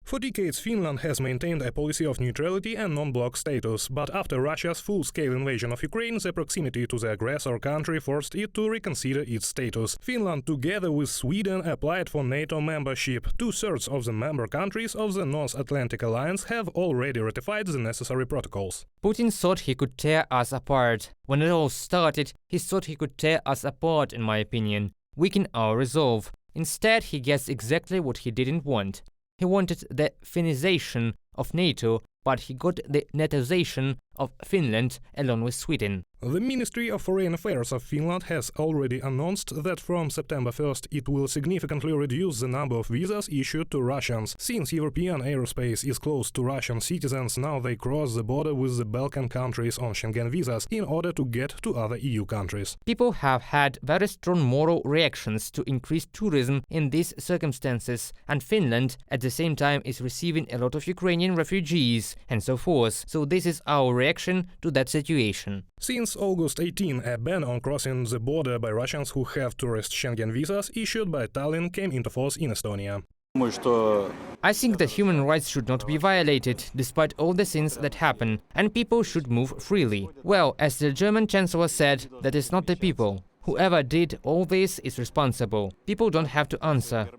For decades, Finland has maintained a policy of neutrality and non-bloc status, but after Russia's full-scale invasion of Ukraine, the proximity to the aggressor country forced it to reconsider its status. Finland, together with Sweden, applied for NATO membership. 2/3 of the member countries of the North Atlantic Alliance have already ratified the necessary protocols. Putin thought he could tear us apart. When it all started, he thought he could tear us apart, in my opinion, weaken our resolve. Instead, he gets exactly what he didn't want. He wanted the Finnization of NATO, but he got the NATOization of Finland along with Sweden. The Ministry of Foreign Affairs of Finland has already announced that from September 1st it will significantly reduce the number of visas issued to Russians. Since European airspace is closed to Russian citizens, now they cross the border with the Balkan countries on Schengen visas in order to get to other EU countries. People have had very strong moral reactions to increased tourism in these circumstances, and Finland at the same time is receiving a lot of Ukrainian refugees and so forth. So this is our reaction to that situation. Since August 18, a ban on crossing the border by Russians who have tourist Schengen visas issued by Tallinn came into force in Estonia. I think that human rights should not be violated, despite all the sins that happen, and people should move freely. Well, as the German Chancellor said, that is not the people. Whoever did all this is responsible. People don't have to answer.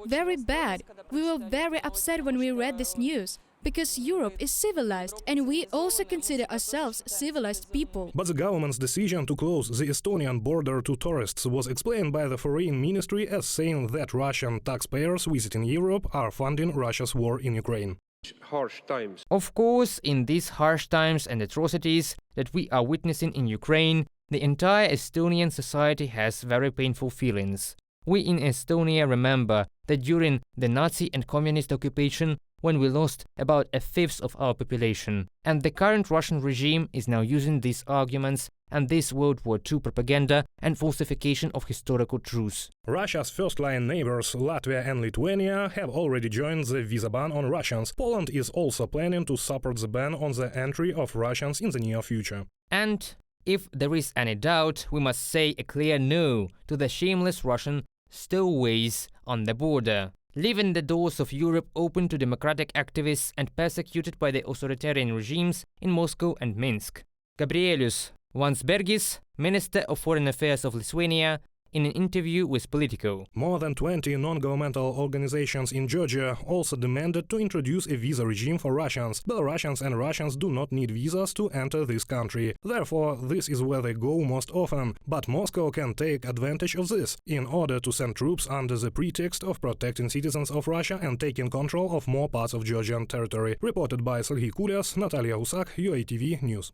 Very bad. We were very upset when we read this news. Because Europe is civilized, and we also consider ourselves civilized people. But the government's decision to close the Estonian border to tourists was explained by the Foreign Ministry as saying that Russian taxpayers visiting Europe are funding Russia's war in Ukraine. Harsh times. Of course, in these harsh times and atrocities that we are witnessing in Ukraine, the entire Estonian society has very painful feelings. We in Estonia remember that during the Nazi and communist occupation, when we lost about 1/5 of our population. And the current Russian regime is now using these arguments and this World War II propaganda and falsification of historical truths. Russia's first-line neighbors, Latvia and Lithuania, have already joined the visa ban on Russians. Poland is also planning to support the ban on the entry of Russians in the near future. And if there is any doubt, we must say a clear no to the shameless Russian stowaways on the border, leaving the doors of Europe open to democratic activists and persecuted by the authoritarian regimes in Moscow and Minsk. Gabrielius Landsbergis, Minister of Foreign Affairs of Lithuania, in an interview with Politico. More than 20 non-governmental organizations in Georgia also demanded to introduce a visa regime for Russians. Belarusians and Russians do not need visas to enter this country. Therefore, this is where they go most often. But Moscow can take advantage of this in order to send troops under the pretext of protecting citizens of Russia and taking control of more parts of Georgian territory. Reported by Serhiy Kulias, Natalia Husak, UATV News.